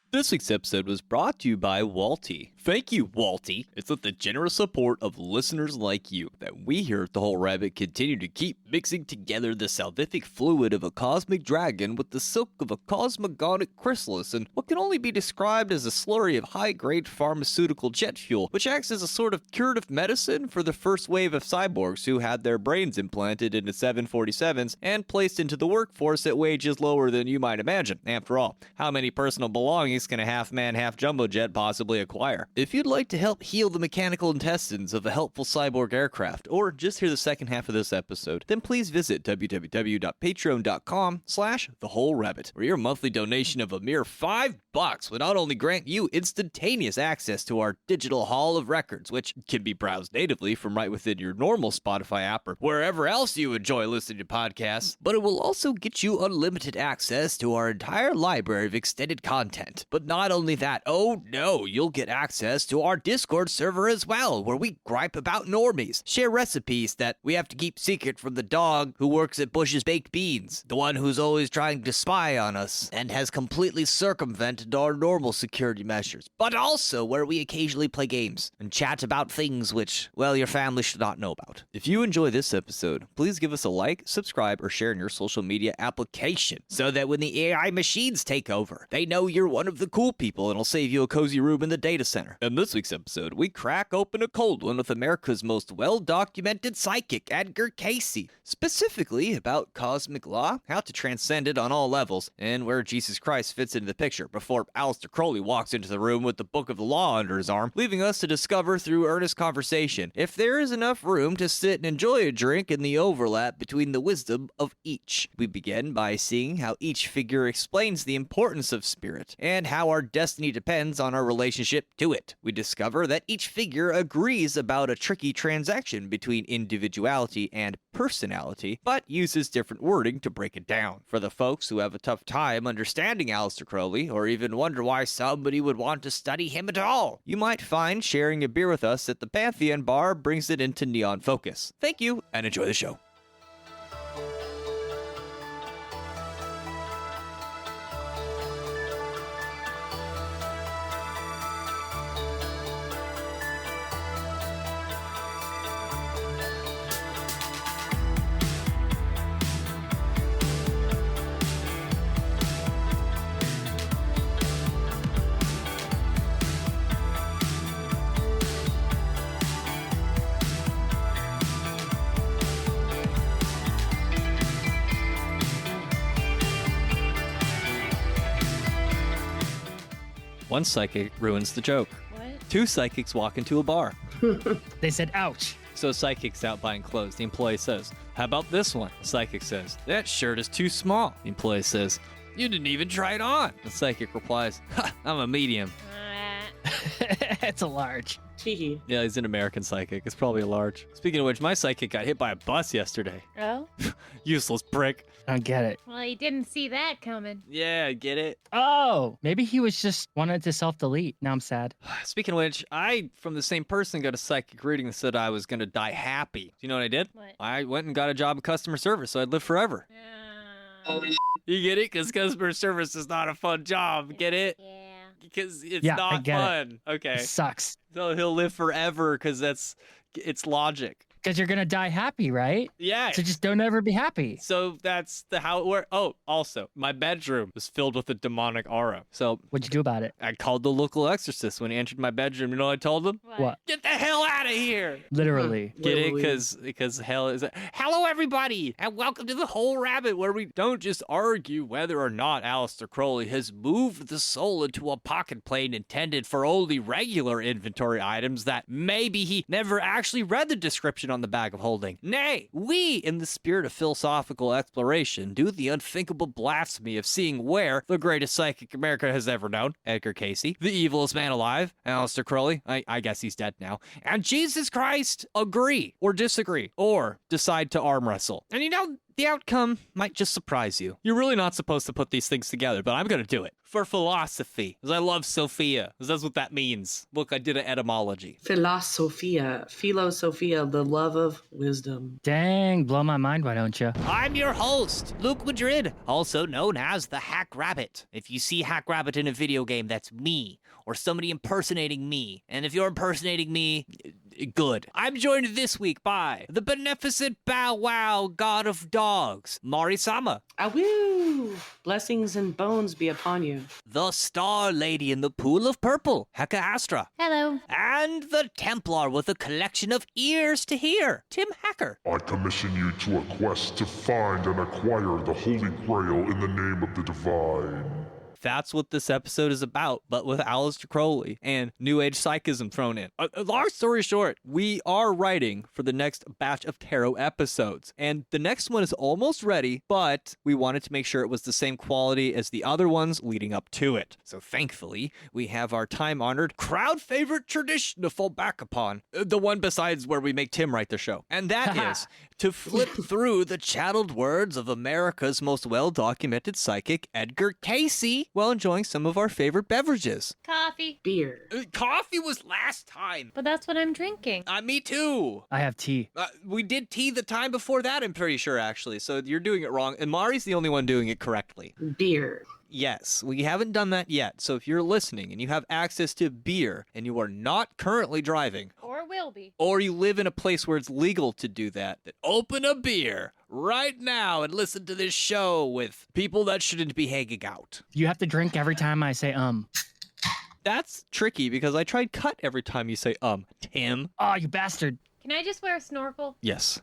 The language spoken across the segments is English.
This week's episode was brought to you by Walty. Thank you, Walty. It's with the generous support of listeners like you that we here at The Whole Rabbit continue to keep mixing together the salvific fluid of a cosmic dragon with the silk of a cosmogonic chrysalis and what can only be described as a slurry of high-grade pharmaceutical jet fuel, which acts as a sort of curative medicine for the first wave of cyborgs who had their brains implanted into 747s and placed into the workforce at wages lower than you might imagine. After all, how many personal belongings can a half-man, half-jumbo jet possibly acquire? If you'd like to help heal the mechanical intestines of a helpful cyborg aircraft, or just hear the second half of this episode, then please visit www.patreon.com/thewholerabbit, where your monthly donation of a mere $5 would not only grant you instantaneous access to our digital hall of records, which can be browsed natively from right within your normal Spotify app or wherever else you enjoy listening to podcasts, but it will also get you unlimited access to our entire library of extended content. But not only that, oh no, you'll get access to our Discord server as well, where we gripe about normies, share recipes that we have to keep secret from the dog who works at Bush's Baked Beans, the one who's always trying to spy on us and has completely circumvented our normal security measures, but also where we occasionally play games and chat about things which, well, your family should not know about. If you enjoy this episode, please give us a like, subscribe, or share in your social media application so that when the AI machines take over, they know you're one of the cool people and it'll save you a cozy room in the data center. In this week's episode, we crack open a cold one with America's most well-documented psychic, Edgar Cayce, specifically about cosmic law, how to transcend it on all levels, and where Jesus Christ fits into the picture before Aleister Crowley walks into the room with the Book of the Law under his arm, leaving us to discover through earnest conversation if there is enough room to sit and enjoy a drink in the overlap between the wisdom of each. We begin by seeing how each figure explains the importance of spirit and how our destiny depends on our relationship to it. We discover that each figure agrees about a tricky transaction between individuality and personality, but uses different wording to break it down. For the folks who have a tough time understanding Aleister Crowley, or even wonder why somebody would want to study him at all, you might find sharing a beer with us at the Pantheon Bar brings it into neon focus. Thank you, and enjoy the show. One psychic ruins the joke. What? Two psychics walk into a bar. They said, ouch. So psychic's out buying clothes. The employee says, how about this one? The psychic says, that shirt is too small. The employee says, you didn't even try it on. The psychic replies, ha, I'm a medium. It's a large. Cheeky. Yeah, he's an American psychic. It's probably a large. Speaking of which, my psychic got hit by a bus yesterday. Oh? Useless prick. I don't get it. Well, he didn't see that coming. Yeah, get it? Oh, maybe he was just wanted to self-delete. Now I'm sad. Speaking of which, I, from the same person, got a psychic reading that said I was going to die happy. Do you know what I did? What? I went and got a job in customer service, so I'd live forever. You get it? Because customer service is not a fun job. Get it? Yeah. Because it's Yeah, I not get fun. Okay. It sucks. So he'll live forever because it's logic. Because you're going to die happy, right? Yeah. So just don't ever be happy. So that's how it works. Oh, also, my bedroom was filled with a demonic aura. So What'd you do about it? I called the local exorcist when he entered my bedroom. You know what I told him? What? Get the hell out of here. Literally. Get it? Because hell is... Hello, everybody, and welcome to The Whole Rabbit, where we don't just argue whether or not Aleister Crowley has moved the soul into a pocket plane intended for only regular inventory items that maybe he never actually read the description on the bag of holding. Nay, we, in the spirit of philosophical exploration, do the unthinkable blasphemy of seeing where the greatest psychic America has ever known, Edgar Cayce, the evilest man alive, Aleister Crowley, I guess he's dead now, and Jesus Christ agree or disagree or decide to arm wrestle. And you know, the outcome might just surprise you. You're really not supposed to put these things together, but I'm going to do it. For philosophy, because I love Sophia, because that's what that means. Look, I did an etymology. Philosophia, philosophia, the love of wisdom. Dang, blow my mind, why don't you? I'm your host, Luke Madrid, also known as the Hack Rabbit. If you see Hack Rabbit in a video game, that's me, or somebody impersonating me. And if you're impersonating me, good. I'm joined this week by the beneficent Bow Wow God of Dogs, Mari-sama. Awoo! Blessings and bones be upon you. The Star Lady in the Pool of Purple, Heka Astra. Hello. And the Templar with a collection of ears to hear, Tim Hacker. I commission you to a quest to find and acquire the Holy Grail in the name of the Divine. That's what this episode is about, but with Aleister Crowley and New Age psychism thrown in. Long story short, we are writing for the next batch of tarot episodes, and the next one is almost ready, but we wanted to make sure it was the same quality as the other ones leading up to it. So thankfully, we have our time-honored, crowd-favorite tradition to fall back upon, the one besides where we make Tim write the show, and that is to flip through the channeled words of America's most well-documented psychic, Edgar Cayce, while enjoying some of our favorite beverages. Coffee. Beer. Coffee was last time. But that's what I'm drinking. Me too. I have tea. We did tea the time before that, I'm pretty sure, actually. So you're doing it wrong. And Mari's the only one doing it correctly. Beer. Yes, we haven't done that yet. So if you're listening and you have access to beer and you are not currently driving, Or will be. or you live in a place where it's legal to do that, then open a beer right now and listen to this show with people that shouldn't be hanging out. You have to drink every time I say That's tricky because I tried cut every time you say Tim. Oh, you bastard. Can I just wear a snorkel? Yes.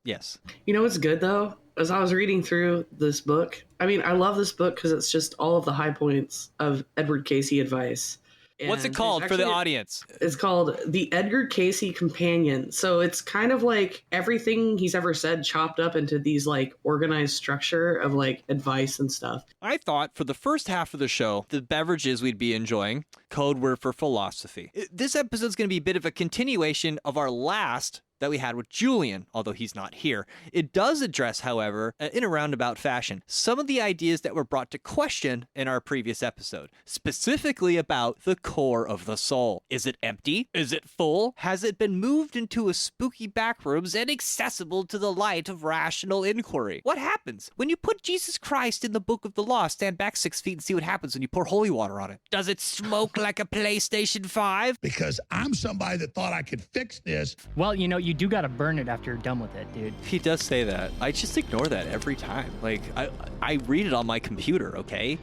Yes. You know what's good though? As I was reading through this book, I mean, I love this book because it's just all of the high points of Edward Cayce advice. What's it And called there's for the actually- audience? It's called The Edgar Cayce Companion. So it's kind of like everything he's ever said chopped up into these like organized structure of like advice and stuff. I thought for the first half of the show, the beverages we'd be enjoying, code word for philosophy. This episode's going to be a bit of a continuation of our last that we had with Julian, although he's not here. It does address, however, in a roundabout fashion, some of the ideas that were brought to question in our previous episode, specifically about the core of the soul. Is it empty? Is it full? Has it been moved into a spooky backrooms and accessible to the light of rational inquiry? What happens when you put Jesus Christ in the book of the law? Stand back 6 feet and see what happens when you pour holy water on it. Does it smoke like a PlayStation 5? Because I'm somebody that thought I could fix this. Well, you know, you do gotta burn it after you're done with it, dude. He does say that. I just ignore that every time. Like, I read it on my computer, okay?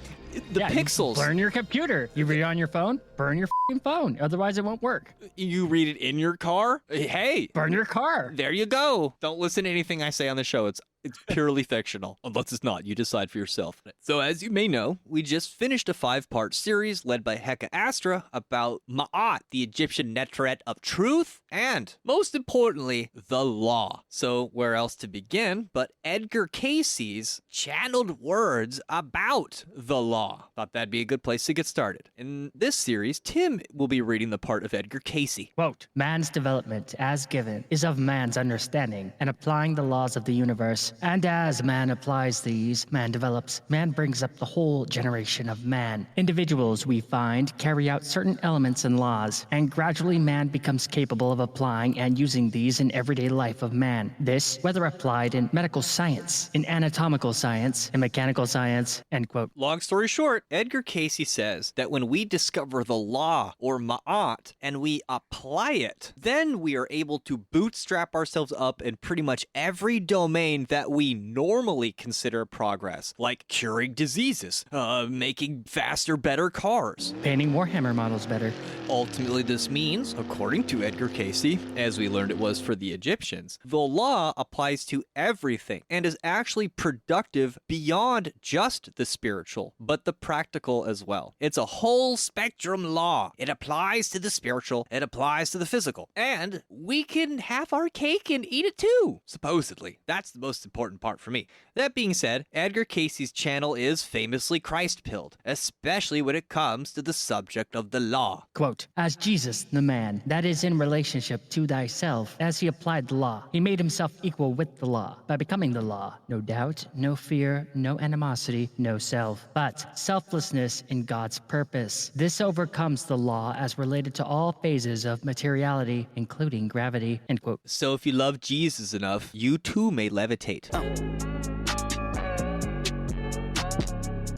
The Yeah, pixels. You burn your computer. You read it on your phone, burn your f***ing phone. Otherwise, it won't work. You read it in your car? Hey, Burn your car. there you go. Don't listen to anything I say on the show. It's purely fictional. Unless it's not. You decide for yourself. So as you may know, we just finished a 5-part series led by Heka Astra about Ma'at, the Egyptian Netret of truth, and, most importantly, the law. So where else to begin but Edgar Cayce's channeled words about the law. Thought that'd be a good place to get started. In this series, Tim will be reading the part of Edgar Cayce. Quote, man's development, as given, is of man's understanding and applying the laws of the universe. And as man applies these, man develops, man brings up the whole generation of man. Individuals, we find, carry out certain elements and laws, and gradually man becomes capable of applying and using these in everyday life of man. This, whether applied in medical science, in anatomical science, in mechanical science, end quote. Long story short, Edgar Cayce says that when we discover the law, or Ma'at, and we apply it, then we are able to bootstrap ourselves up in pretty much every domain that we normally consider progress, like curing diseases, making faster, better cars. Painting Warhammer models better. Ultimately, this means, according to Edgar Cayce, as we learned it was for the Egyptians, the law applies to everything and is actually productive beyond just the spiritual, but the practical as well. It's a whole spectrum law. It applies to the spiritual, it applies to the physical, and we can have our cake and eat it too, supposedly. That's the most important part for me. That being said, Edgar Cayce's channel is famously Christ-pilled, especially when it comes to the subject of the law. Quote, as Jesus, the man, that is in relationship to thyself, as he applied the law, he made himself equal with the law, by becoming the law. No doubt, no fear, no animosity, no self, but selflessness in God's purpose. This overcomes the law as related to all phases of materiality, including gravity, end quote. So if you love Jesus enough, you too may levitate.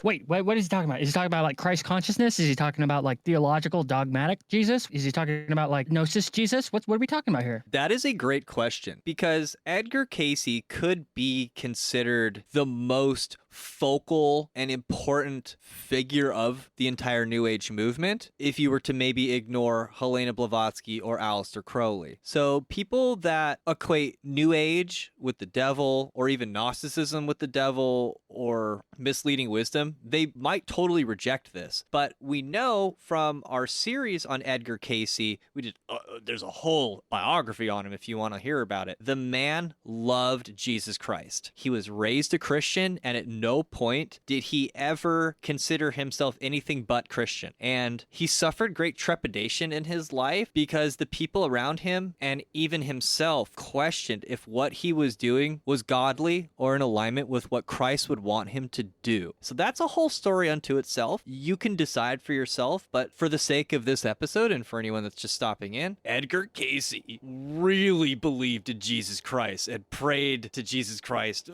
Wait, what is he talking about? Is he talking about like Christ consciousness? Is he talking about like theological, dogmatic Jesus? Is he talking about like gnosis Jesus? What are we talking about here? That is a great question, because Edgar Cayce could be considered the most focal and important figure of the entire New Age movement if you were to maybe ignore Helena Blavatsky or Aleister Crowley. So people that equate New Age with the devil, or even Gnosticism with the devil, or misleading wisdom, they might totally reject this. But we know from our series on Edgar Cayce, we did there's a whole biography on him if you want to hear about it. The man loved Jesus Christ. He was raised a Christian, and at no point did he ever consider himself anything but Christian. And he suffered great trepidation in his life because the people around him and even himself questioned if what he was doing was godly or in alignment with what Christ would want him to do. So that's a whole story unto itself. You can decide for yourself, but for the sake of this episode and for anyone that's just stopping in, Edgar Cayce really believed in Jesus Christ and prayed to Jesus Christ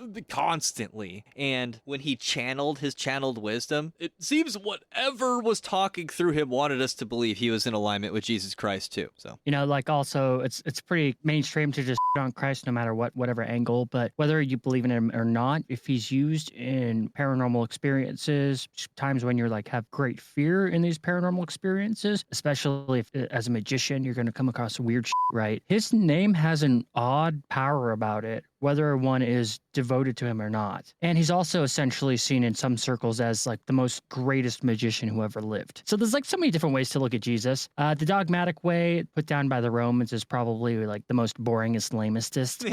constantly. And when he channeled his channeled wisdom, it seems whatever was talking through him wanted us to believe he was in alignment with Jesus Christ too. So, you know, like also it's pretty mainstream to just on Christ no matter whatever angle, but whether you believe in him or not, if he's used in paranormal experiences, times when you're like have great fear in these paranormal experiences, especially if as a magician you're going to come across weird shit, right? His name has an odd power about it, whether one is devoted to him or not. And he's also essentially seen in some circles as like the most greatest magician who ever lived. So there's like so many different ways to look at Jesus. The dogmatic way put down by the Romans is probably like the most boringest, lamestest.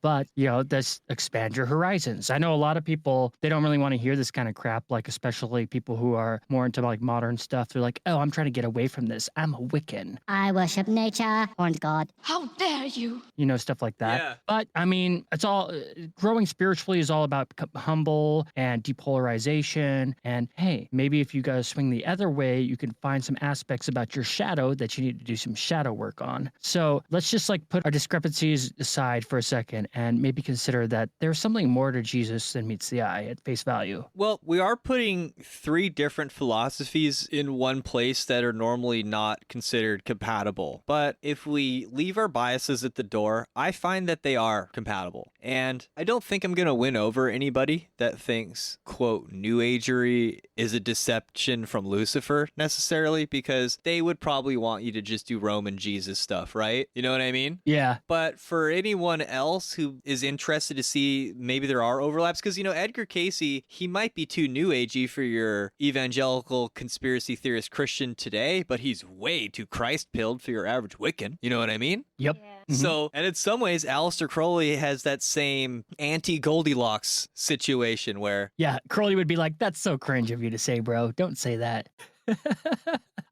But, you know, let's expand your horizons. I know a lot of people, they don't really want to hear this kind of crap, like especially people who are more into like modern stuff. They're like, oh, I'm trying to get away from this. I'm a Wiccan. I worship nature, horned god. How dare you? You know, stuff like that. Yeah. But I mean, it's all growing spiritually is all about humble and depolarization. And hey, maybe if you guys swing the other way, you can find some aspects about your shadow that you need to do some shadow work on. So let's just like put our discrepancies aside for a second and maybe consider that there's something more to Jesus than meets the eye at face value. well, we are putting three different philosophies in one place that are normally not considered compatible. But if we leave our biases at the door, I find that they are compatible. And I don't think I'm going to win over anybody that thinks, quote, New Agery is a deception from Lucifer necessarily, because they would probably want you to just do Roman Jesus stuff, right? You know what I mean? Yeah. But for anyone else who is interested to see maybe there are overlaps, because, you know, Edgar Cayce, he might be too New Agey for your evangelical conspiracy theorist Christian today, but he's way too Christ-pilled for your average Wiccan. You know what I mean? Yep. Yeah. So, and in some ways, Aleister Crowley has that same anti-Goldilocks situation where Yeah. Crowley would be like, that's so cringe of you to say, bro. Don't say that.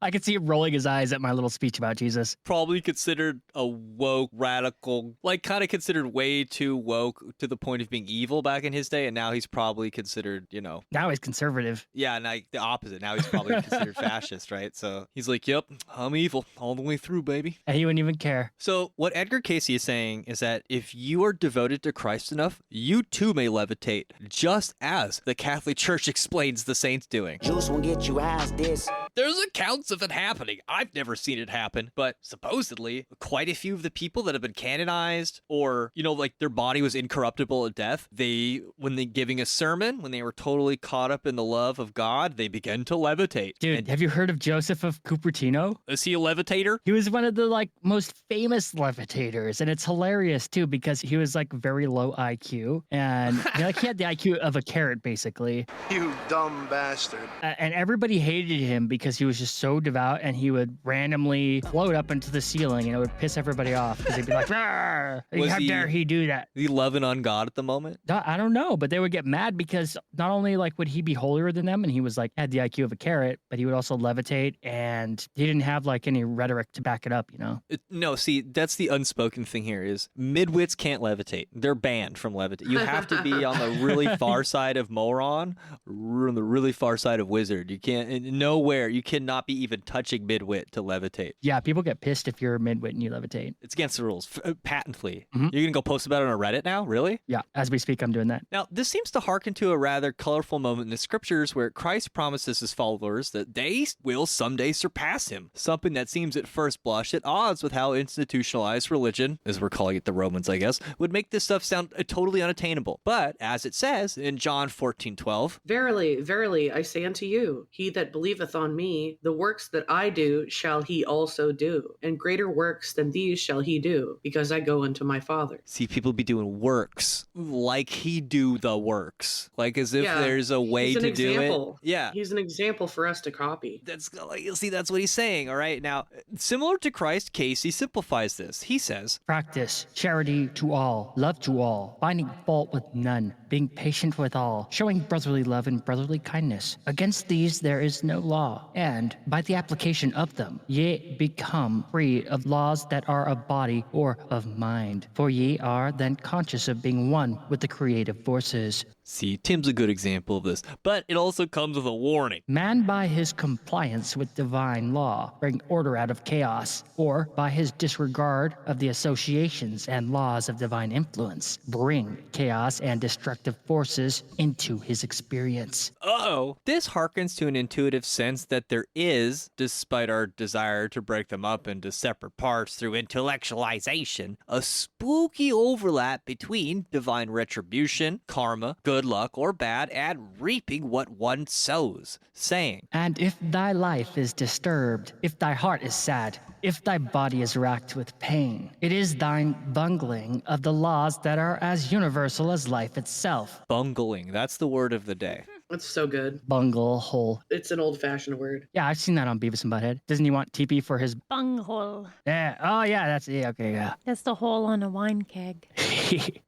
I could see him rolling his eyes at my little speech about Jesus. probably considered a woke, radical, like kind of considered way too woke to the point of being evil back in his day. And now he's probably considered, you know, Now he's conservative. yeah, and the opposite. Now he's probably considered fascist, right? So he's like, yep, I'm evil all the way through, baby. And he wouldn't even care. So what Edgar Cayce is saying is that if you are devoted to Christ enough, you too may levitate, just as the Catholic Church explains the saints doing. Juice will get you as this. There's accounts of it happening. I've never seen it happen, but supposedly quite a few of the people that have been canonized or, you know, like their body was incorruptible at death, when they giving a sermon, when they were totally caught up in the love of God, they began to levitate. Dude, And have you heard of Joseph of Cupertino? is he a levitator? He was one of the like most famous levitators, and it's hilarious too because he was like very low IQ, and like he had the IQ of a carrot basically, You dumb bastard. and everybody hated him because because he was just so devout, and he would randomly float up into the ceiling, and it would piss everybody off because they'd be like, "How dare he do that?" Is he loving on God at the moment? I don't know, but they would get mad because not only like would he be holier than them, and he was like had the IQ of a carrot, but he would also levitate, and he didn't have like any rhetoric to back it up, you know? No, see, that's the unspoken thing here is midwits can't levitate. They're banned from levitate. You have to be on the really far side of moron, or on the really far side of wizard. You can't, nowhere, you cannot be even touching midwit to levitate. Yeah, people get pissed if you're a midwit and you levitate. It's against the rules, patently. Mhm. You're going to go post about it on Reddit now? Really? Yeah, as we speak, I'm doing that. Now, this seems to hearken to a rather colorful moment in the scriptures where Christ promises his followers that they will someday surpass him, something that seems at first blush at odds with how institutionalized religion, as we're calling it the Romans, I guess, would make this stuff sound totally unattainable. But, as it says in John 14:12, Verily, verily, I say unto you, he that believeth on me, the works that I do shall he also do, and greater works than these shall he do, because I go unto my Father. see, people be doing works like he do the works, like as if Yeah, there's a way He's an to do example. it. Yeah. He's an example for us to copy. That's like, you'll see, that's what he's saying. All right. Now, similar to Christ, Cayce simplifies this. He says, Practice charity to all, love to all, finding fault with none, being patient with all, showing brotherly love and brotherly kindness. Against these there is no law, and by the application of them ye become free of laws that are of body or of mind. For ye are then conscious of being one with the creative forces. see, Tim's a good example of this, but it also comes with a warning. Man by his compliance with divine law bring order out of chaos, or by his disregard of the associations and laws of divine influence bring chaos and destructive forces into his experience. Uh-oh. This harkens to an intuitive sense that there is, despite our desire to break them up into separate parts through intellectualization, a spooky overlap between divine retribution, karma, good luck or bad, and reaping what one sows, saying, And if thy life is disturbed, if thy heart is sad, if thy body is racked with pain, it is thine bungling of the laws that are as universal as life itself. bungling. That's the word of the day. It's so good. Bungle hole. It's an old-fashioned word. Yeah, I've seen that on Beavis and Butthead. Doesn't he want TP for his... Bunghole. Yeah. Oh, yeah, that's... Yeah, okay, yeah. That's the hole on a wine keg.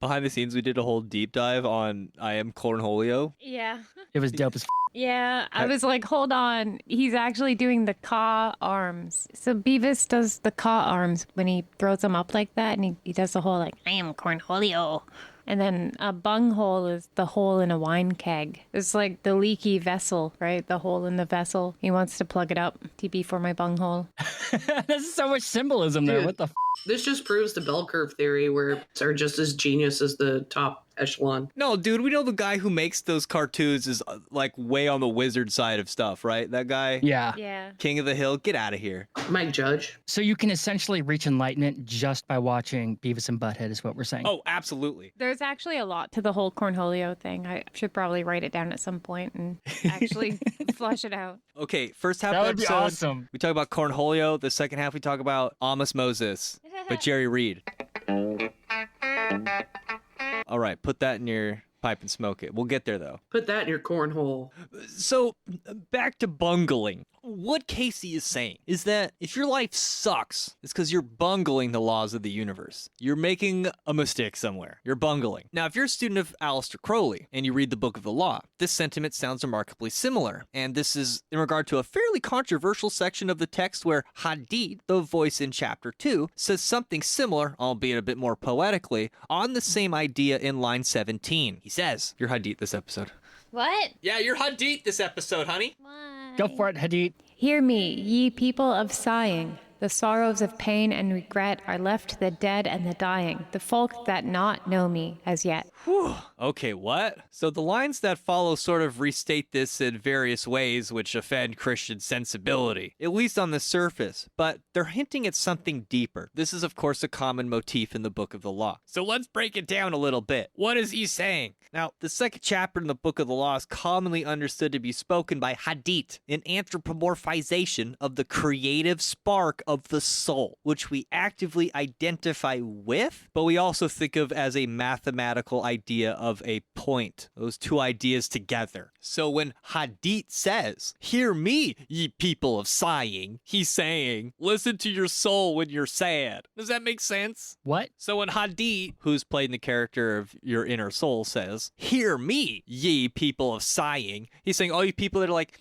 Behind the scenes, we did a whole deep dive on I Am Cornholio. Yeah. It was dope as Yeah, I was like, hold on. He's actually doing the caw arms. So Beavis does the caw arms when he throws them up like that, and he does the whole like, I am Cornholio. And then a bunghole is the hole in a wine keg. It's like the leaky vessel, right? The hole in the vessel. He wants to plug it up. TP for my bunghole. There's so much symbolism there. Dude. What the This just proves the bell curve theory where are just as genius as the top echelon. No, dude, we know the guy who makes those cartoons is like way on the wizard side of stuff, right? That guy, Yeah. Yeah. King of the Hill, get out of here. Mike Judge. So you can essentially reach enlightenment just by watching Beavis and Butthead is what we're saying. Oh, absolutely. There's actually a lot to the whole Cornholio thing. I should probably write it down at some point and actually flush it out. Okay, first half That of would the be episode, awesome. we talk about Cornholio. The second half, we talk about Amos Moses, but Jerry Reed. All right, put that in your pipe and smoke it. We'll get there, though. Put that in your cornhole. So, back to bungling. What Cayce is saying is that if your life sucks, it's because you're bungling the laws of the universe. You're making a mistake somewhere. You're bungling. Now, if you're a student of Aleister Crowley and you read the Book of the Law, this sentiment sounds remarkably similar. And this is in regard to a fairly controversial section of the text where Hadid, the voice in chapter 2, says something similar, albeit a bit more poetically, on the same idea in line 17. He says, "You're Hadid this episode." What? Yeah, you're Hadid this episode, honey. Why? Go for it, Hadid. Hear me, ye people of sighing. The sorrows of pain and regret are left to the dead and the dying, the folk that not know me as yet. Whew. Okay, what? So the lines that follow sort of restate this in various ways which offend Christian sensibility, at least on the surface, but they're hinting at something deeper. This is, of course, a common motif in the Book of the Law. So let's break it down a little bit. What is he saying? Now, the second chapter in the Book of the Law is commonly understood to be spoken by Hadith, an anthropomorphization of the creative spark of the soul, which we actively identify with, but we also think of as a mathematical idea of a point, those two ideas together. So when Hadith says, "Hear me, ye people of sighing," he's saying, listen to your soul when you're sad. Does that make sense? What? So when Hadith, who's playing the character of your inner soul, says, "Hear me, ye people of sighing," he's saying, all you people that are like,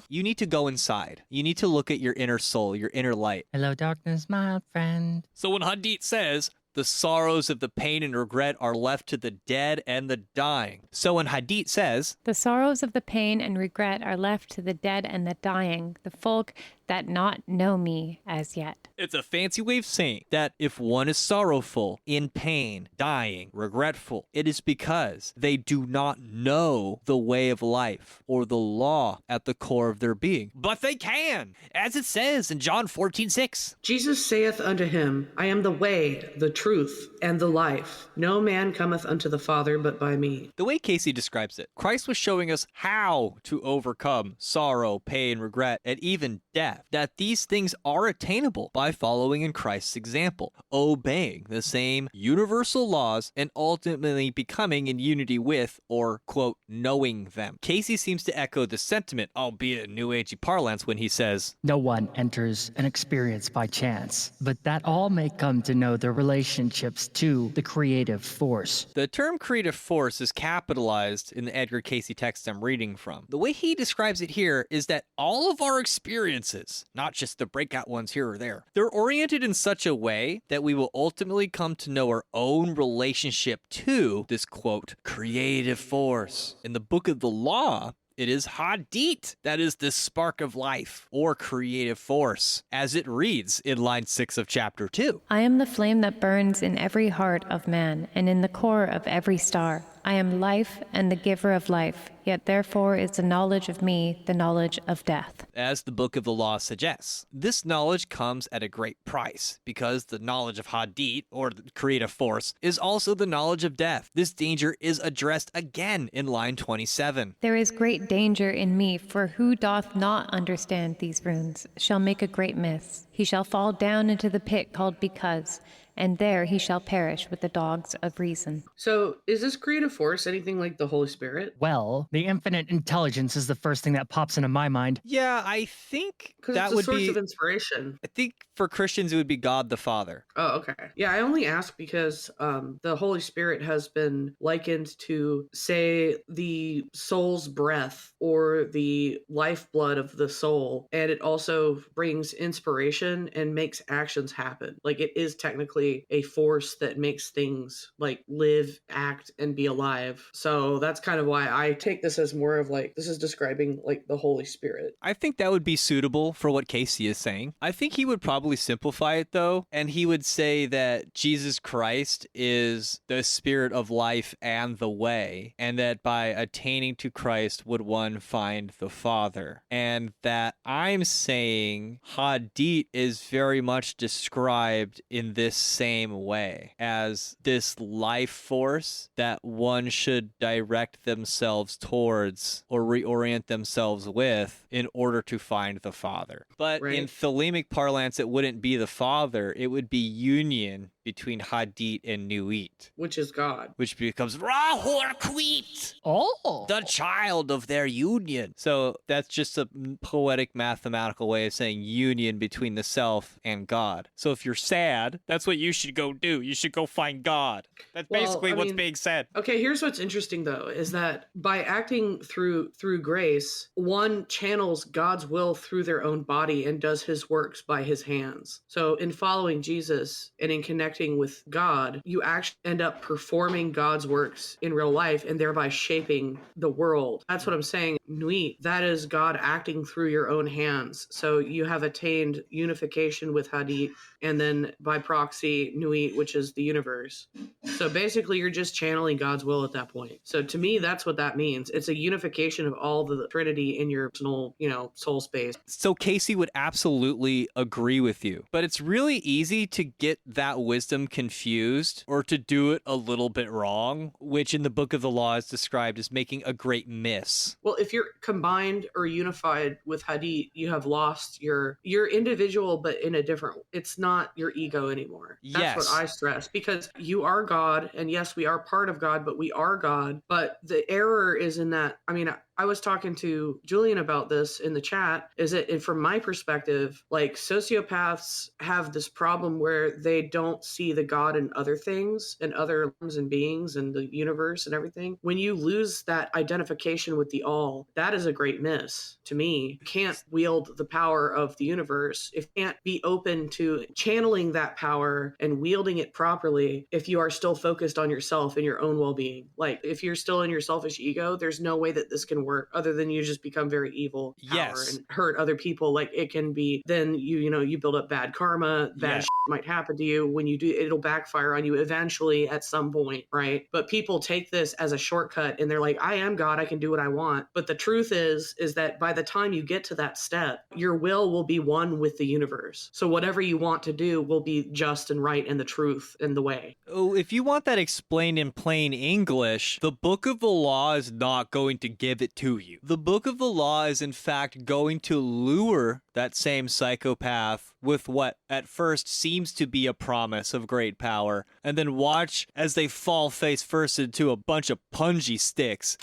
you need to go inside. You need to look at your inner soul, your inner light. Hello, darkness, my old friend. So when Hadith says, "The sorrows of the pain and regret are left to the dead and the dying." So when Hadith says, The sorrows of the pain and regret are left to the dead and the dying, the folk that not know me as yet. it's a fancy way of saying that if one is sorrowful, in pain, dying, regretful, it is because they do not know the way of life or the law at the core of their being. But they can, as it says in John 14:6. Jesus saith unto him, I am the way, the truth, and the life. No man cometh unto the Father but by me. The way Cayce describes it, Christ was showing us how to overcome sorrow, pain, regret, and even death. That these things are attainable by following in Christ's example, obeying the same universal laws, and ultimately becoming in unity with, or, quote, knowing them. Cayce seems to echo the sentiment, albeit in New Agey parlance, when he says, No one enters an experience by chance, but that all may come to know their relationships to the creative force. The term creative force is capitalized in the Edgar Cayce text I'm reading from. The way he describes it here is that all of our experiences, not just the breakout ones here or there, they're oriented in such a way that we will ultimately come to know our own relationship to this, quote, creative force. In the Book of the Law, it is Hadith that is this spark of life or creative force, as it reads in line 6 of chapter 2. I am the flame that burns in every heart of man and in the core of every star. I am life and the giver of life, yet therefore is the knowledge of me the knowledge of death. As the Book of the Law suggests, this knowledge comes at a great price, because the knowledge of Hadith, or the creative force, is also the knowledge of death. This danger is addressed again in line 27. There is great danger in me, for who doth not understand these runes shall make a great miss. He shall fall down into the pit called Because, and there he shall perish with the dogs of reason. So is this creative force anything like the Holy Spirit? Well, the infinite intelligence is the first thing that pops into my mind. Yeah, I think Because that it's a would source be... of inspiration. I think for Christians it would be God the Father. Oh, okay. Yeah, I only ask because the Holy Spirit has been likened to, say, the soul's breath or the lifeblood of the soul. And it also brings inspiration and makes actions happen. Like, it is technically a force that makes things like live, act, and be alive. So that's kind of why I take this as more of like, this is describing like the Holy Spirit. I think that would be suitable for what Cayce is saying. I think he would probably simplify it though, and he would say that Jesus Christ is the spirit of life and the way, and that by attaining to Christ would one find the Father. And that I'm saying Hadith is very much described in this same way as this life force that one should direct themselves towards or reorient themselves with in order to find the Father. But Right. in Thelemic parlance, it wouldn't be the Father, it would be union between Hadith and Nuit, Which is God. which becomes Rahorquit, Oh! the child of their union. So that's just a poetic mathematical way of saying union between the self and God. So if you're sad, that's what you should go do. You should go find God. That's Well, basically I what's mean- being said. Okay, here's what's interesting though, is that by acting through grace, one channels God's will through their own body and does his works by his hands. So in following Jesus and in connecting with God, you actually end up performing God's works in real life and thereby shaping the world. That's what I'm saying. Nuit, that is God acting through your own hands. So you have attained unification with Hadith, and then by proxy, Nuit, which is the universe. So basically, you're just channeling God's will at that point. So to me, that's what that means. It's a unification of all the Trinity in your personal, soul space. So Cayce would absolutely agree with you, but it's really easy to get that wisdom confused or to do it a little bit wrong, which in the Book of the Law is described as making a great miss. Well, if you're combined or unified with Hadith, you have lost your individual, but in a different, it's not your ego anymore. That's what I stress, because you are God, and yes, we are part of God, but we are God. But the error is in that, I mean, I was talking to Julian about this in the chat, is that, and from my perspective, like, sociopaths have this problem where they don't see the God in other things and other and beings and the universe and everything. When you lose that identification with the all, that is a great miss to me. You can't wield the power of the universe if you can't be open to channeling that power and wielding it properly if you are still focused on yourself and your own well-being. Like, if you're still in your selfish ego, there's no way that this can work other than you just become very evil and hurt other people. Like, it can be, then you build up bad karma, bad shit might happen to you. When you do, it'll backfire on you eventually at some point, right? But people take this as a shortcut and they're like, I am God, I can do what I want. But the truth is that by the time you get to that step, your will be one with the universe. So whatever you want to do will be just and right and the truth and the way. Oh, if you want that explained in plain English, the Book of the Law is not going to give it to you. The Book of the Law is in fact going to lure that same psychopath with what at first seems to be a promise of great power, and then watch as they fall face first into a bunch of punji sticks.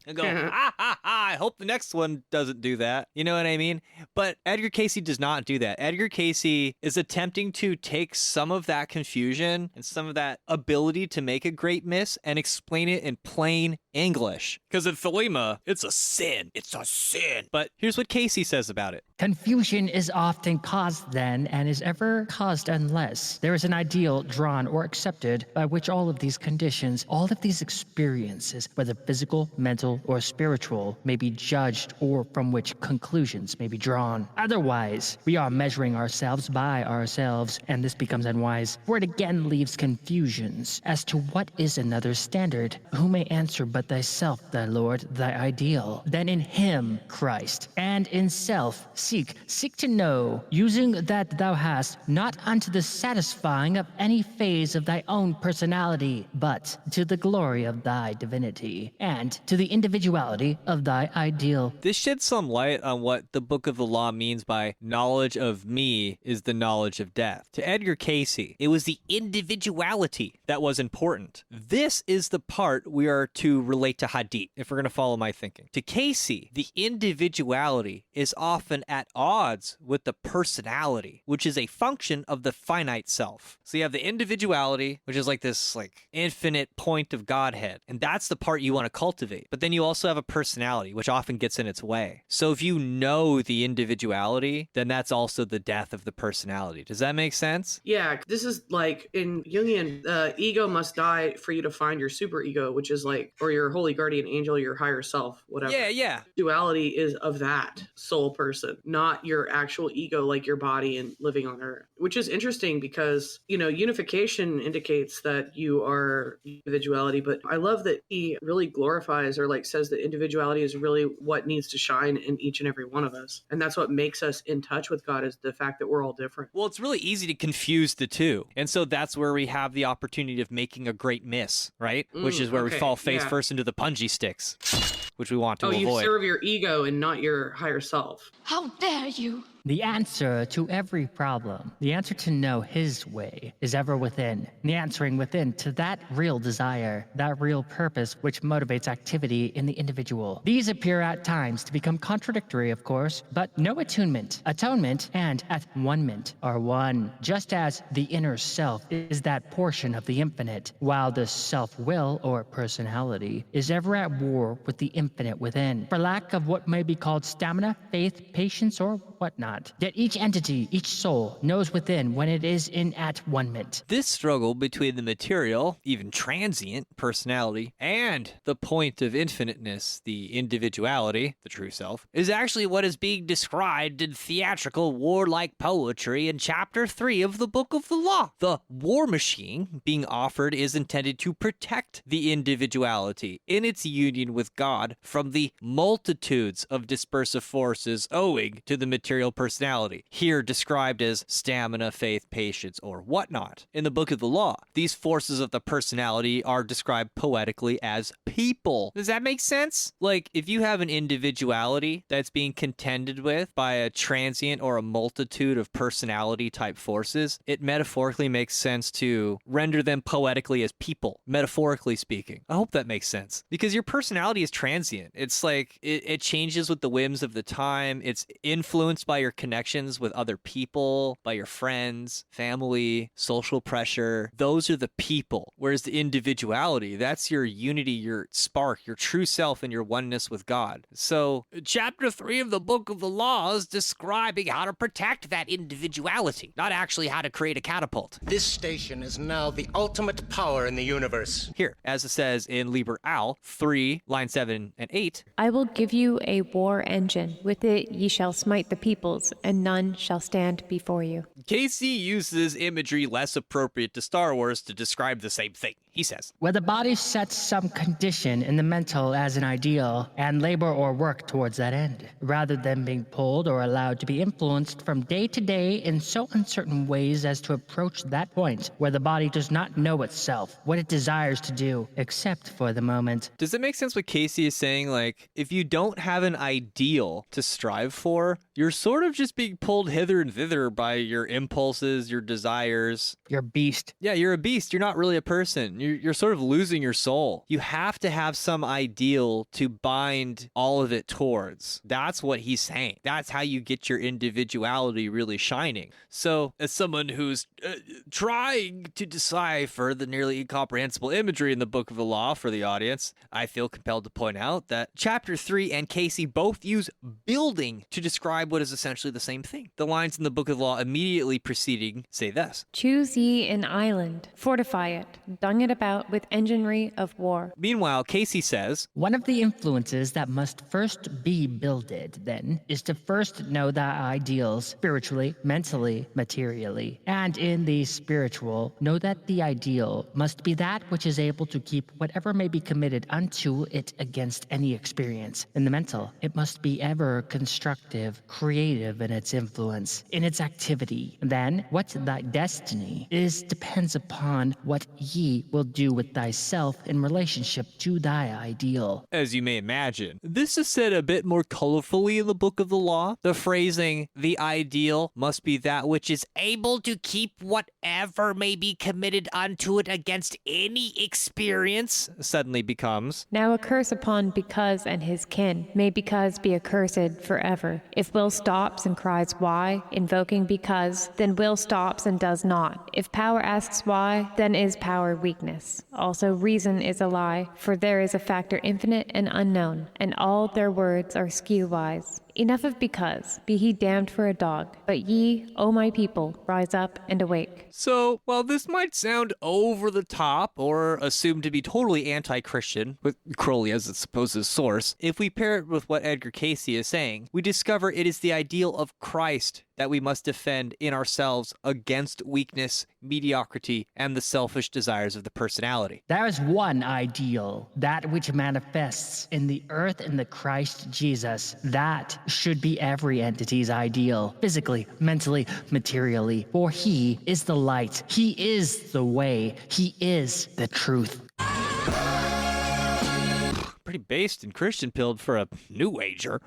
And go, I hope the next one doesn't do that. You know what I mean? But Edgar Cayce does not do that. Edgar Cayce is attempting to take some of that confusion and some of that ability to make a great miss and explain it in plain English. Because in Thelema, it's a sin. It's a sin. But here's what Cayce says about it. Confusion is often caused then, and is ever caused unless there is an ideal drawn or accepted by which all of these conditions, all of these experiences, whether physical, mental, or spiritual, may be judged, or from which conclusions may be drawn. Otherwise, we are measuring ourselves by ourselves, and this becomes unwise, for it again leaves confusions as to what is another standard. Who may answer but thyself, thy Lord, thy ideal? Then in him, Christ, and in self, seek to know, using that thou hast, not unto the satisfying of any phase of thy own personality, but to the glory of thy divinity, and to the individuality of thy ideal. This sheds some light on what the Book of the Law means by knowledge of me is the knowledge of death. To Edgar Cayce, it was the individuality that was important. This is the part we are to relate to Hadith, if we're going to follow my thinking. To Cayce, the individuality is often at odds with the personality, which is a function of the finite self. So you have the individuality, which is like this infinite point of Godhead, and that's the part you want to cultivate. But then you also have a personality, which often gets in its way. So if you know the individuality, then that's also the death of the personality. Does that make sense? Yeah, this is like in Jungian, ego must die for you to find your superego, which is like, or your holy guardian angel, your higher self, whatever. Yeah. Duality is of that soul person, not your actual ego, like your body and living on earth, which is interesting because, unification indicates that you are individuality. But I love that he really glorifies or says that individuality is really what needs to shine in each and every one of us. And that's what makes us in touch with God, is the fact that we're all different. Well, it's really easy to confuse the two. And so that's where we have the opportunity of making a great miss, right? Which is where we fall face first into the punji sticks, which we want to avoid. You serve your ego and not your higher self. How dare you! The answer to every problem, the answer to know his way, is ever within. The answering within to that real desire, that real purpose which motivates activity in the individual. These appear at times to become contradictory, of course, but no attunement, atonement, and at-one-ment are one. Just as the inner self is that portion of the infinite, while the self-will, or personality, is ever at war with the infinite within, for lack of what may be called stamina, faith, patience, or whatnot. Yet each entity, each soul, knows within when it is in at-one-ment. This struggle between the material, even transient, personality, and the point of infiniteness, the individuality, the true self, is actually what is being described in theatrical warlike poetry in Chapter 3 of the Book of the Law. The war machine being offered is intended to protect the individuality in its union with God from the multitudes of dispersive forces owing to the material material personality, here described as stamina, faith, patience, or whatnot. In the Book of the Law, these forces of the personality are described poetically as people. Does that make sense? Like, if you have an individuality that's being contended with by a transient or a multitude of personality type forces, it metaphorically makes sense to render them poetically as people, metaphorically speaking. I hope that makes sense. Because your personality is transient. It's like, it changes with the whims of the time. It's influenced by your connections with other people, by your friends, family, social pressure. Those are the people. Whereas the individuality, that's your unity, your spark, your true self, and your oneness with God. So, chapter 3 of the Book of the Law is describing how to protect that individuality, not actually how to create a catapult. This station is now the ultimate power in the universe. Here, as it says in Liber Al 3, line 7 and 8, I will give you a war engine. With it ye shall smite the peoples, and none shall stand before you. Cayce uses imagery less appropriate to Star Wars to describe the same thing. He says, Where the body sets some condition in the mental as an ideal and labor or work towards that end, rather than being pulled or allowed to be influenced from day to day in so uncertain ways as to approach that point where the body does not know itself, what it desires to do, except for the moment. Does it make sense what Cayce is saying? Like, if you don't have an ideal to strive for, you're sort of just being pulled hither and thither by your impulses, your desires. You're a beast. Yeah, you're a beast. You're not really a person. You're sort of losing your soul. You have to have some ideal to bind all of it towards. That's what he's saying. That's how you get your individuality really shining. So, as someone who's trying to decipher the nearly incomprehensible imagery in the Book of the Law for the audience, I feel compelled to point out that chapter 3 and Cayce both use building to describe what is essentially the same thing. The lines in the Book of the Law immediately preceding say this: Choose ye an island, fortify it, dung it about with enginery of war. Meanwhile, Cayce says, One of the influences that must first be builded, then, is to first know the ideals spiritually, mentally, materially. And in the spiritual, know that the ideal must be that which is able to keep whatever may be committed unto it against any experience. In the mental, it must be ever constructive, creative in its influence, in its activity. Then, what thy destiny is depends upon what ye will do with thyself in relationship to thy ideal. As you may imagine, this is said a bit more colorfully in the Book of the Law. The phrasing, the ideal must be that which is able to keep whatever may be committed unto it against any experience, suddenly becomes, Now a curse upon Because and his kin. May Because be accursed forever. If Will stops and cries why, invoking Because, then Will stops and does not. If power asks why, then is power weakness. Also reason is a lie, for there is a factor infinite and unknown, and all their words are skew-wise. Enough of Because, be he damned for a dog. But ye, O my people, rise up and awake. So, while this might sound over the top or assumed to be totally anti-Christian, with Crowley as its supposed source, if we pair it with what Edgar Cayce is saying, we discover it is the ideal of Christ that we must defend in ourselves against weakness, mediocrity, and the selfish desires of the personality. There is one ideal, that which manifests in the earth in the Christ Jesus. That should be every entity's ideal, physically, mentally, materially, for he is the light, he is the way, he is the truth. Pretty based and Christian-pilled for a New Ager.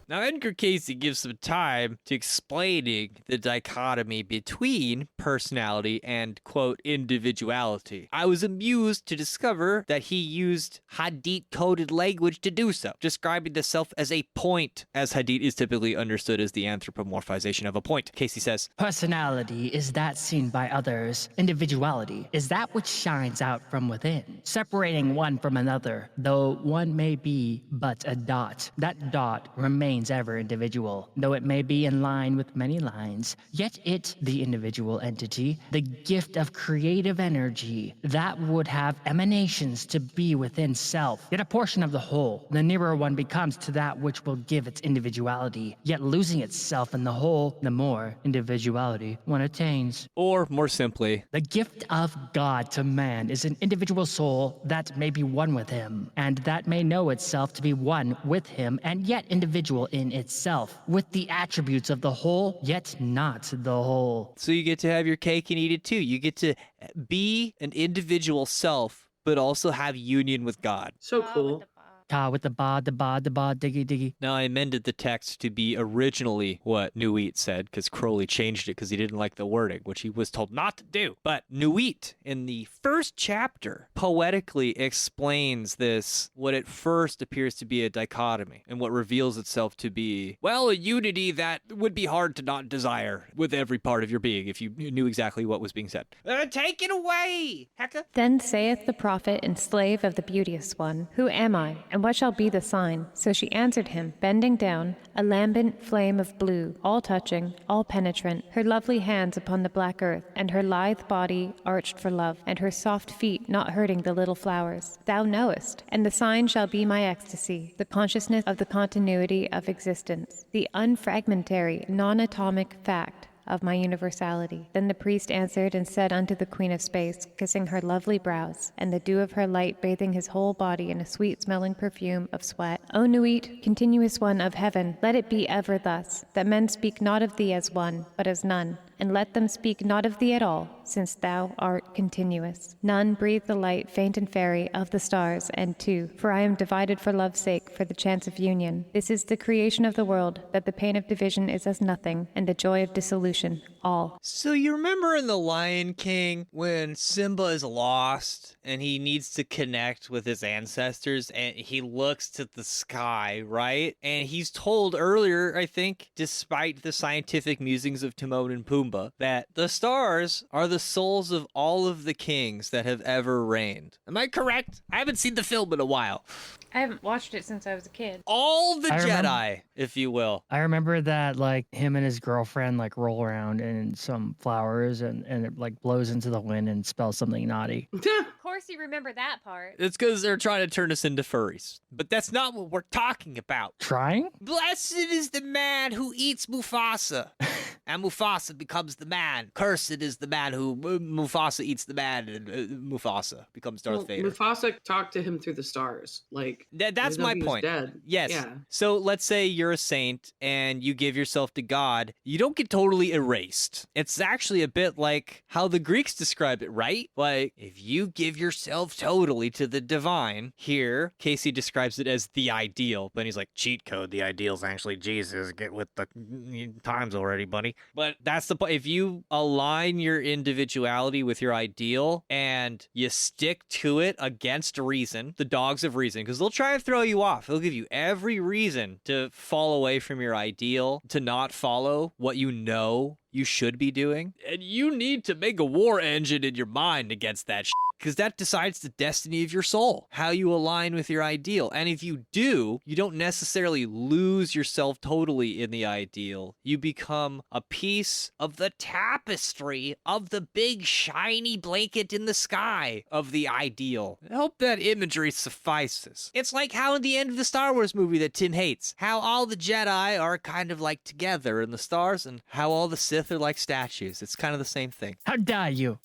Now, Edgar Cayce gives some time to explaining the dichotomy between personality and, quote, individuality. I was amused to discover that he used Hadith-coded language to do so, describing the self as a point, as Hadith is typically understood as the anthropomorphization of a point. Cayce says, Personality is that seen by others. Individuality is that which shines out from within, separating one from another, though one may be but a dot. That dot remains ever individual, though it may be in line with many lines, yet it, the individual entity, the gift of creative energy, that would have emanations to be within self, yet a portion of the whole. The nearer one becomes to that which will give its individuality, yet losing itself in the whole, the more individuality one attains. or more simply, The gift of God to man is an individual soul that may be one with him, and that may know itself to be one with him and yet individual in itself, with the attributes of the whole, yet not the whole. So you get to have your cake and eat it too. You get to be an individual self, but also have union with God. So cool. Ka with the ba, diggy, diggy. Now, I amended the text to be originally what Nuit said, because Crowley changed it because he didn't like the wording, which he was told not to do. But Nuit, in the first chapter, poetically explains this, what at first appears to be a dichotomy, and what reveals itself to be, well, a unity that would be hard to not desire with every part of your being if you knew exactly what was being said. Take it away, Hecka! Then saith the prophet and slave of the beauteous one, Who am I, and what shall be the sign? So she answered him, bending down, a lambent flame of blue, all touching, all penetrant, her lovely hands upon the black earth, and her lithe body arched for love, and her soft feet not hurting the little flowers. Thou knowest, and the sign shall be my ecstasy, the consciousness of the continuity of existence, the unfragmentary, non-atomic fact of my universality. Then the priest answered and said unto the queen of space, kissing her lovely brows, and the dew of her light bathing his whole body in a sweet-smelling perfume of sweat, O Nuit, continuous one of heaven, let it be ever thus, that men speak not of thee as one, but as none, and let them speak not of thee at all, since thou art continuous. None breathe the light faint and fairy of the stars, and two, for I am divided for love's sake, for the chance of union. This is the creation of the world, that the pain of division is as nothing, and the joy of dissolution all. So you remember in The Lion King when Simba is lost and he needs to connect with his ancestors and he looks to the sky, right? And he's told earlier, I think, despite the scientific musings of Timon and Pumbaa, that the stars are the souls of all of the kings that have ever reigned. Am I correct? I haven't seen the film in a while. I haven't watched it since I was a kid. All the Jedi, if you will. I remember that, like, him and his girlfriend, like, roll around in some flowers and it, like, blows into the wind and spells something naughty. Of course you remember that part. It's because they're trying to turn us into furries. But that's not what we're talking about. Trying? Blessed is the man who eats Mufasa. And Mufasa becomes the man. Cursed is the man who Mufasa eats the man, and Mufasa becomes Darth Vader. Mufasa talked to him through the stars. Like that's my point. Dead. Yes. Yeah. So let's say you're a saint and you give yourself to God. You don't get totally erased. It's actually a bit like how the Greeks described it, right? Like if you give yourself totally to the divine, here Cayce describes it as the ideal, but he's like, cheat code. The ideal is actually Jesus. Get with the times already, buddy. But that's the point. If you align your individuality with your ideal and you stick to it against reason, the dogs of reason, because they'll try and throw you off. They'll give you every reason to fall away from your ideal, to not follow what you know you should be doing. And you need to make a war engine in your mind against that shit, because that decides the destiny of your soul, how you align with your ideal. And if you do, you don't necessarily lose yourself totally in the ideal. You become a piece of the tapestry of the big shiny blanket in the sky of the ideal. I hope that imagery suffices. It's like how in the end of the Star Wars movie that Tim hates, how all the Jedi are kind of like together in the stars and how all the Sith are like statues. It's kind of the same thing. How dare you?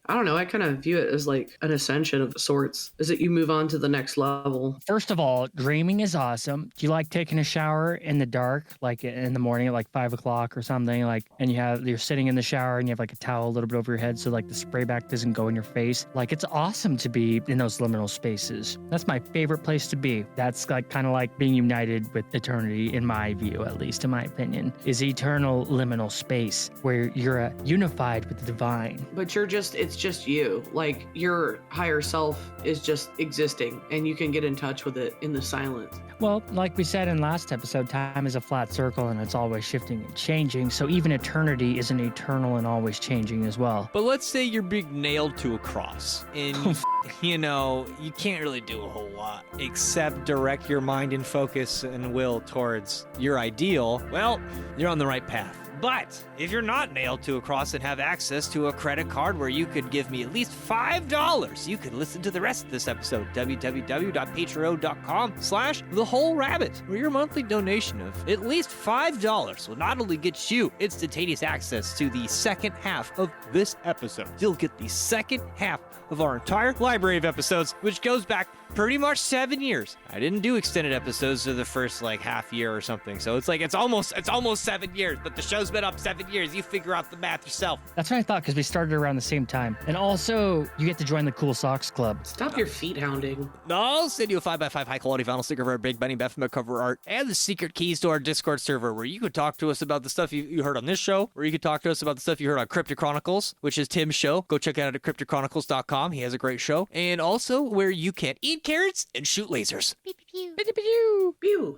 I don't know. I kind of view it as like an ascension of sorts. Is it you move on to the next level? First of all, dreaming is awesome. Do you like taking a shower in the dark, like in the morning at like 5 o'clock or something? Like, and you're sitting in the shower and you have like a towel a little bit over your head so like the spray back doesn't go in your face. Like it's awesome to be in those liminal spaces. That's my favorite place to be. That's like kind of like being united with eternity, in my view, at least in my opinion, is eternal liminal space where you're unified with the divine. But it's just you. Like your higher self is just existing and you can get in touch with it in the silence. Well, like we said in last episode, time is a flat circle and it's always shifting and changing. So even eternity isn't eternal and always changing as well. But let's say you're being nailed to a cross and you know, you can't really do a whole lot except direct your mind and focus and will towards your ideal. Well, you're on the right path. But if you're not nailed to a cross and have access to a credit card where you could give me at least $5, you could listen to the rest of this episode, www.patreon.com/thewholerabbit, where your monthly donation of at least $5 will not only get you instantaneous access to the second half of this episode, you'll get the second half of our entire library of episodes, which goes back pretty much 7 years. I didn't do extended episodes of the first like half year or something. So it's like it's almost 7 years, but the show's been up 7 years. You figure out the math yourself. That's what I thought, because we started around the same time. And also, you get to join the Cool Socks Club. Stop your feet hounding. No, I'll send you a 5x5 high quality vinyl sticker for our Big Benny Baphomet cover art and the secret keys to our Discord server, where you could talk to us about the stuff you heard on this show, or you could talk to us about the stuff you heard on Cryptic Chronicles, which is Tim's show. Go check it out at crypticchronicles.com. He has a great show. And also where you can eat carrots and shoot lasers. Pew, pew, pew. Pew.